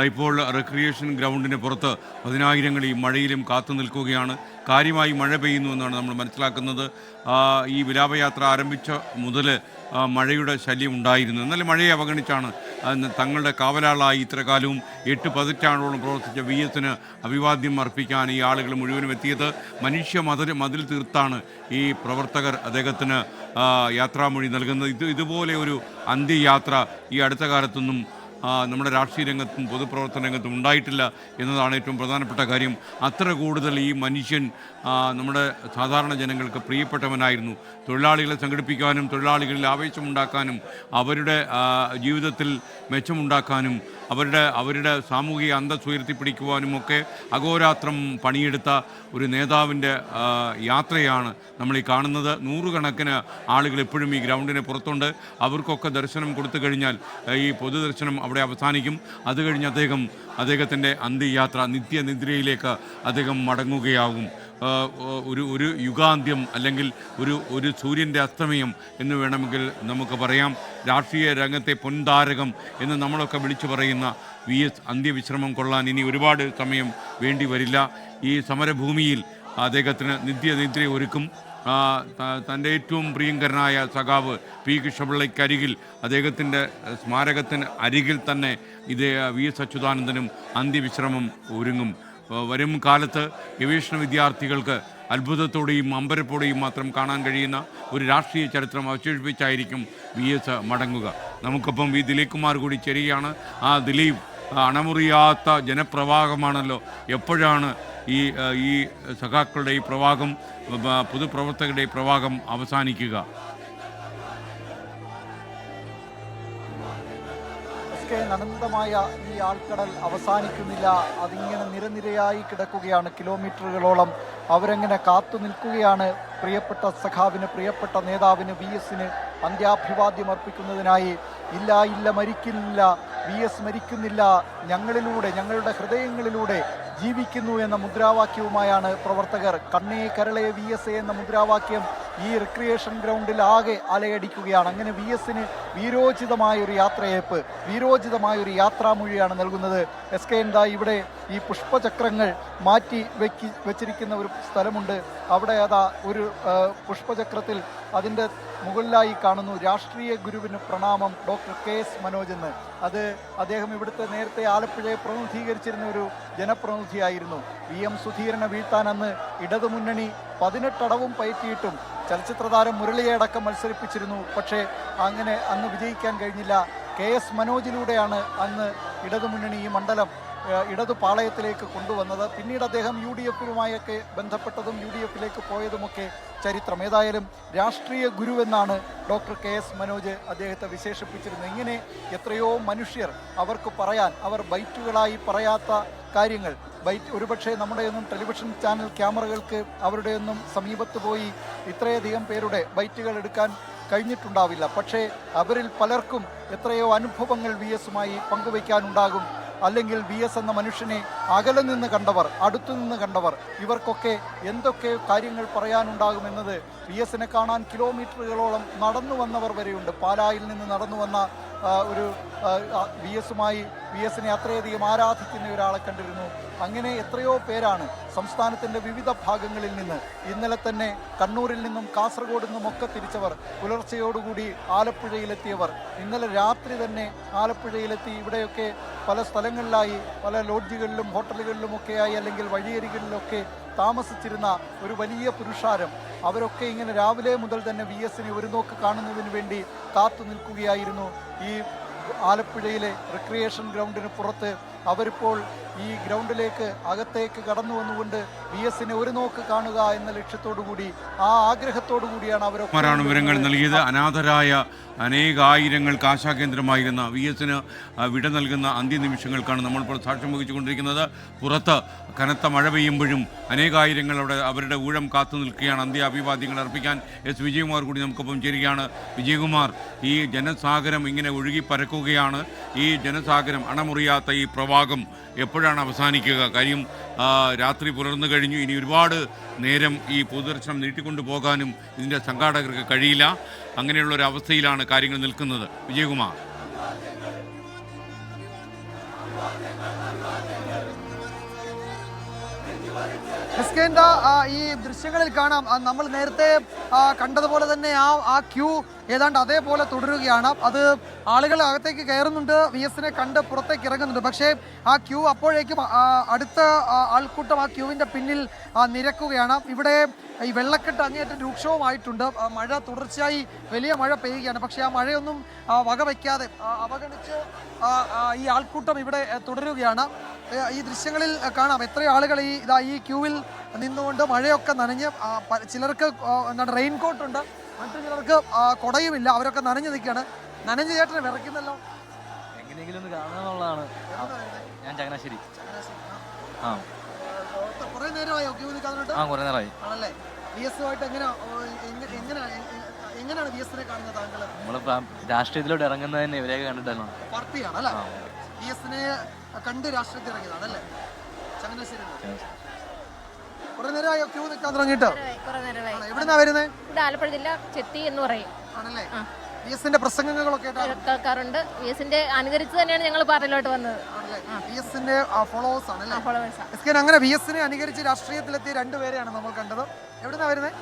ഇപ്പോൾ റിക്രിയേഷൻ ഗ്രൗണ്ടിന് പുറത്ത് പതിനായിരങ്ങൾ ഈ മഴയിലും കാത്തു നിൽക്കുകയാണ്. കാര്യമായി മഴ പെയ്യുന്നു എന്നാണ് നമ്മൾ മനസ്സിലാക്കുന്നത്. ഈ വിലാപയാത്ര ആരംഭിച്ച മുതൽ മഴയുടെ ശല്യം ഉണ്ടായിരുന്നു. എന്നാലും മഴയെ അവഗണിച്ചാണ് തങ്ങളുടെ കാവലാളായി ഇത്രകാലവും 8 പതിറ്റാണ്ടോളം പ്രവർത്തിച്ച VS-ന് അഭിവാദ്യം അർപ്പിക്കാൻ ഈ ആളുകൾ മുഴുവനും എത്തിയത്. മനുഷ്യ മതിൽ തീർത്താണ് ഈ പ്രവർത്തകർ അദ്ദേഹത്തിന് യാത്രാമൊഴി നൽകുന്നത്. ഇതുപോലെ ഒരു അന്ത്യയാത്ര ഈ അടുത്ത കാലത്തൊന്നും നമ്മുടെ രാഷ്ട്രീയ രംഗത്തും പൊതുപ്രവർത്തന രംഗത്തും ഉണ്ടായിട്ടില്ല എന്നതാണ് ഏറ്റവും പ്രധാനപ്പെട്ട കാര്യം. അത്ര കൂടുതൽ ഈ മനുഷ്യൻ നമ്മുടെ സാധാരണ ജനങ്ങൾക്ക് പ്രിയപ്പെട്ടവനായിരുന്നു. തൊഴിലാളികളെ സംഘടിപ്പിക്കാനും തൊഴിലാളികളിൽ ആവേശമുണ്ടാക്കാനും അവരുടെ ജീവിതത്തിൽ മെച്ചമുണ്ടാക്കാനും അവരുടെ സാമൂഹിക അന്തസ്സ് ഉയർത്തിപ്പിടിക്കുവാനുമൊക്കെ അഹോരാത്രം പണിയെടുത്ത ഒരു നേതാവിൻ്റെ യാത്രയാണ് നമ്മൾ ഈ കാണുന്നത്. നൂറുകണക്കിന് ആളുകൾ എപ്പോഴും ഈ ഗ്രൗണ്ടിന് പുറത്തുണ്ട്. അവർക്കൊക്കെ ദർശനം കൊടുത്തു കഴിഞ്ഞാൽ ഈ പൊതുദർശനം അവിടെ അവസാനിക്കും. അത് കഴിഞ്ഞ് അദ്ദേഹത്തിൻ്റെ അന്ത്യയാത്ര നിത്യനിദ്രയിലേക്ക് അദ്ദേഹം മടങ്ങുകയാകും. ഒരു യുഗാന്ത്യം അല്ലെങ്കിൽ ഒരു സൂര്യൻ്റെ അസ്തമയം എന്ന് വേണമെങ്കിൽ നമുക്ക് പറയാം. രാഷ്ട്രീയ രംഗത്തെ പൊൻതാരകം എന്ന് നമ്മളൊക്കെ വിളിച്ചു പറയുന്ന VS അന്ത്യവിശ്രമം കൊള്ളാൻ ഇനി ഒരുപാട് സമയം വേണ്ടി വരില്ല. ഈ സമരഭൂമിയിൽ അദ്ദേഹത്തിന് നിദ്ര ഒരുക്കും. തൻ്റെ ഏറ്റവും പ്രിയങ്കരനായ സഖാവ് P. കൃഷ്ണപിള്ളയ്ക്കരികിൽ അദ്ദേഹത്തിൻ്റെ സ്മാരകത്തിന് അരികിൽ തന്നെ VS അച്യുതാനന്ദനും അന്ത്യവിശ്രമം ഒരുങ്ങും. വരും കാലത്ത് ഗവേഷണ വിദ്യാർത്ഥികൾക്ക് അത്ഭുതത്തോടെയും അമ്പരപ്പോടെയും മാത്രം കാണാൻ കഴിയുന്ന ഒരു രാഷ്ട്രീയ ചരിത്രം അവശേഷിപ്പിച്ചായിരിക്കും VS മടങ്ങുക. നമുക്കൊപ്പം ദിലീപ് കുമാർ കൂടി ചേരുകയാണ്. ദിലീപ്, അണമുറിയാത്ത ജനപ്രവാഹമാണല്ലോ. എപ്പോഴാണ് ഈ സഖാക്കളുടെ ഈ പ്രവാഹം, പൊതുപ്രവർത്തകരുടെ ഈ പ്രവാഹം അവസാനിക്കുക? അനന്തമായ ഈ ആൾക്കടൽ അവസാനിക്കുന്നില്ല. അതിങ്ങനെ നിരനിരയായി കിടക്കുകയാണ്. കിലോമീറ്ററുകളോളം അവരെങ്ങനെ കാത്തു നിൽക്കുകയാണ് പ്രിയപ്പെട്ട സഖാവിന്, പ്രിയപ്പെട്ട നേതാവിന്, VS-ന് അന്ത്യാഭിവാദ്യം അർപ്പിക്കുന്നതിനായി. ഇല്ല മരിക്കുന്നില്ല, VS മരിക്കുന്നില്ല, ഞങ്ങളിലൂടെ, ഞങ്ങളുടെ ഹൃദയങ്ങളിലൂടെ ജീവിക്കുന്നു എന്ന മുദ്രാവാക്യവുമായാണ് പ്രവർത്തകർ. കണ്ണേ കരളെ VS എന്ന മുദ്രാവാക്യം ഈ റിക്രിയേഷൻ ഗ്രൗണ്ടിൽ ആകെ അലയടിക്കുകയാണ്. അങ്ങനെ VS-ന് വീരോചിതമായൊരു യാത്രയയപ്പ്, വീരോചിതമായൊരു യാത്രാമൊഴിയാണ് നൽകുന്നത്. എന്താ ഇവിടെ ഈ പുഷ്പചക്രങ്ങൾ മാറ്റി വെച്ചിരിക്കുന്ന ഒരു സ്ഥലമുണ്ട്. അവിടെ ഒരു പുഷ്പചക്രത്തിൽ അതിൻ്റെ മുകളിലായി കാണുന്നു രാഷ്ട്രീയ ഗുരുവിന് പ്രണാമം, ഡോക്ടർ KS മനോജ് എന്ന്. അദ്ദേഹം ഇവിടുത്തെ നേരത്തെ ആലപ്പുഴയെ പ്രതിനിധീകരിച്ചിരുന്ന ഒരു ജനപ്രതിനിധിയായിരുന്നു. VM സുധീരനെ വീഴ്ത്താൻ അന്ന് ഇടതുമുന്നണി 18 അടവും പയറ്റിയിട്ടും ചലച്ചിത്ര താരം മുരളിയെ അടക്കം മത്സരിപ്പിച്ചിരുന്നു. പക്ഷേ അങ്ങനെ അന്ന് വിജയിക്കാൻ കഴിഞ്ഞില്ല. KS മനോജിലൂടെയാണ് അന്ന് ഇടതുമുന്നണി ഈ മണ്ഡലം ഇടതുപാളയത്തിലേക്ക് കൊണ്ടുവന്നത്. പിന്നീട് അദ്ദേഹം UDF-ലുമായൊക്കെ ബന്ധപ്പെട്ടതും UDF-ലേക്ക് പോയതുമൊക്കെ ചരിത്രം. ഏതായാലും രാഷ്ട്രീയ ഗുരുവെന്നാണ് ഡോക്ടർ KS മനോജ് അദ്ദേഹത്തെ വിശേഷിപ്പിച്ചിരുന്നത്. ഇങ്ങനെ എത്രയോ മനുഷ്യർ അവർക്ക് പറയാൻ, അവർ ബൈറ്റുകളായി പറയാത്ത കാര്യങ്ങൾ, ഒരുപക്ഷെ നമ്മുടെയൊന്നും ടെലിവിഷൻ ചാനൽ ക്യാമറകൾക്ക് അവരുടെയൊന്നും സമീപത്ത് പോയി ഇത്രയധികം പേരുടെ ബൈറ്റുകൾ എടുക്കാൻ കഴിഞ്ഞിട്ടുണ്ടാവില്ല. പക്ഷേ അവരിൽ പലർക്കും എത്രയോ അനുഭവങ്ങൾ VS-മായി പങ്കുവയ്ക്കാനുണ്ടാകും. അല്ലെങ്കിൽ VS എന്ന മനുഷ്യനെ അകലെ നിന്ന് കണ്ടവർ, അടുത്തുനിന്ന് കണ്ടവർ, ഇവർക്കൊക്കെ എന്തൊക്കെ കാര്യങ്ങൾ പറയാനുണ്ടാകുമെന്നത് VS-നെ കാണാൻ കിലോമീറ്ററുകളോളം നടന്നു വന്നവർ വരെയുണ്ട്. പാലായിൽ നിന്ന് നടന്നു വന്ന ഒരു VS-നെ അത്രയധികം ആരാധിക്കുന്ന ഒരാളെ കണ്ടിരുന്നു. അങ്ങനെ എത്രയോ പേരാണ് സംസ്ഥാനത്തിൻ്റെ വിവിധ ഭാഗങ്ങളിൽ നിന്ന്. ഇന്നലെ തന്നെ കണ്ണൂരിൽ നിന്നും കാസർഗോഡ് നിന്നുമൊക്കെ തിരിച്ചവർ, പുലർച്ചയോടുകൂടി ആലപ്പുഴയിലെത്തിയവർ, ഇന്നലെ രാത്രി തന്നെ ആലപ്പുഴയിലെത്തി ഇവിടെയൊക്കെ പല സ്ഥലങ്ങളിലായി, പല ലോഡ്ജുകളിലും ഹോട്ടലുകളിലുമൊക്കെയായി അല്ലെങ്കിൽ വഴിയരികളിലൊക്കെ താമസിച്ചിരുന്ന ഒരു വലിയ പുരുഷാരം. അവരൊക്കെ ഇങ്ങനെ രാവിലെ മുതൽ തന്നെ VS-നെ ഒരു നോക്ക് കാണുന്നതിന് വേണ്ടി കാത്തു നിൽക്കുകയായിരുന്നു. ഈ ആലപ്പുഴയിലെ റിക്രിയേഷൻ ഗ്രൗണ്ടിന് പുറത്ത് അവരിപ്പോൾ ഈ ഗ്രൗണ്ടിലേക്ക് അകത്തേക്ക് കടന്നു വന്നുകൊണ്ട് VS-നെ ഒരു നോക്ക് കാണുക എന്ന ലക്ഷ്യത്തോടു കൂടി, ആ ആഗ്രഹത്തോടു കൂടിയാണ് അവരൊക്കെ വിവരങ്ങൾ നൽകിയത്. അനാഥരായ അനേകായിരങ്ങൾക്ക് ആശാകേന്ദ്രമായിരുന്ന VS-ന് വിട നൽകുന്ന അന്ത്യനിമിഷങ്ങൾക്കാണ് നമ്മളിപ്പോൾ സാക്ഷ്യം വഹിച്ചുകൊണ്ടിരിക്കുന്നത്. പുറത്ത് കനത്ത മഴ പെയ്യുമ്പോഴും അനേകായിരങ്ങൾ അവരുടെ ഊഴം കാത്തു നിൽക്കുകയാണ് അന്ത്യാഭിവാദ്യങ്ങൾ അർപ്പിക്കാൻ. വിജയകുമാർ കൂടി നമുക്കൊപ്പം ചേരുകയാണ്. വിജയകുമാർ, ഈ ജനസാഗരം ഇങ്ങനെ ഒഴുകി പരക്കുകയാണ്. ഈ ജനസാഗരം, അണമുറിയാത്ത ഈ പ്രവാഹം എപ്പോഴാണ് അവസാനിക്കുക? കാര്യം രാത്രി പുലർന്നു കഴിഞ്ഞു. ഇനി ഒരുപാട് നേരം ഈ പൊതുദർശനം നീട്ടിക്കൊണ്ടു പോകാനും ഇതിൻ്റെ സംഘാടകർക്ക് കഴിയില്ല. അങ്ങനെയുള്ളൊരു അവസ്ഥയിലാണ് കാര്യങ്ങൾ നിൽക്കുന്നത്. വിജയകുമാർ. ഈ ദൃശ്യങ്ങളിൽ കാണാം നമ്മൾ നേരത്തെ കണ്ടതുപോലെ തന്നെ ആ ക്യൂ ഏതാണ്ട് അതേപോലെ തുടരുകയാണ്. അത് ആളുകൾ അകത്തേക്ക് കയറുന്നുണ്ട്, വി എസിനെ കണ്ട് പുറത്തേക്ക് ഇറങ്ങുന്നുണ്ട്. പക്ഷേ ആ ക്യൂ അപ്പോഴേക്കും അടുത്ത ആൾക്കൂട്ടം ആ ക്യൂവിൻ്റെ പിന്നിൽ നിരക്കുകയാണ്. ഇവിടെ ഈ വെള്ളക്കെട്ട് അങ്ങേയറ്റം രൂക്ഷവുമായിട്ടുണ്ട്. മഴ തുടർച്ചയായി വലിയ മഴ പെയ്യുകയാണ്. പക്ഷേ ആ മഴയൊന്നും വകവയ്ക്കാതെ അവഗണിച്ച് ഈ ആൾക്കൂട്ടം ഇവിടെ തുടരുകയാണ്. ഈ ദൃശ്യങ്ങളിൽ കാണാം എത്ര ആളുകൾ ഈ ക്യൂവിൽ നിന്നുകൊണ്ട് മഴയൊക്കെ നനഞ്ഞ് ചിലർക്ക് എന്താണ് റെയിൻകോട്ട് ഉണ്ട്, മറ്റു ചിലർക്ക് കുടയുമില്ല. അവരൊക്കെ നനഞ്ഞു നിൽക്കുകയാണ്. നനഞ്ഞു ചേട്ടനെ വിറയ്ക്കുന്നല്ലോ. എങ്ങനെയെങ്കിലും ഒന്ന് കാണാന്നുള്ളതാണ്. ഞാൻ ചങ്ങനാശ്ശേരി. ആ കുറെ നേരമായോ ക്യൂ നിൽക്കാനായിട്ട്? ആ കുറേ നേരമായി. ആണല്ലേ? വി എസുമായിട്ട് എങ്ങനെയാണ് വി എസിനെ കാണുന്നത് താങ്കൾ? നമ്മളിപ്പോൾ രാഷ്ട്രീയത്തിലോട്ട് ഇറങ്ങുന്നത് തന്നെ ഇവരെയൊക്കെ കണ്ടിട്ടല്ലോ. പാർട്ടിയാണ് അല്ലേ? വി എസിനെ കണ്ട് രാഷ്ട്രീയത്തിൽ ഇറങ്ങിയതാണല്ലേ? ചങ്ങനാശ്ശേരി കുറെ നേരമായോ ക്യൂ നിൽക്കാൻ തുടങ്ങിയിട്ട്? എവിടുന്നാ വരുന്നത്? ഇവിടെ ആലപ്പുഴ ജില്ല ചെത്തി എന്ന് പറയും. ആണല്ലേ? വി എസിന്റെ പ്രസംഗങ്ങളൊക്കെ കേൾക്കാറുണ്ട്. വി എസിന്റെ അനുകരിച്ച് തന്നെയാണ് ഞങ്ങൾ പാർട്ടിയിലോട്ട് വന്നത്. വി എസിന്റെ ഫോളോവേഴ്സ് ആണല്ലേ? അങ്ങനെ വി എസിനെ അനുകരിച്ച് രാഷ്ട്രീയത്തിലെത്തിയ രണ്ടുപേരെയാണ് നമ്മൾ കണ്ടത്. എവിടുന്നാ വരുന്നത്?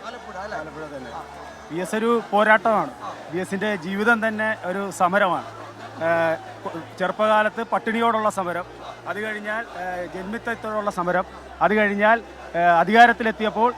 ആലപ്പുഴ അല്ലേ? ആലപ്പുഴ തന്നെ. വി എസ് ഒരു പോരാട്ടമാണ്. വി എസിന്റെ ജീവിതം തന്നെ ഒരു സമരമാണ്. ചെറുപ്പകാലത്ത് പട്ടിണിയോടുള്ള സമരം, അത് കഴിഞ്ഞാൽ ജന്മിത്തത്തോടുള്ള സമരം, അത് കഴിഞ്ഞാൽ അധികാരത്തിലെത്തിയപ്പോൾ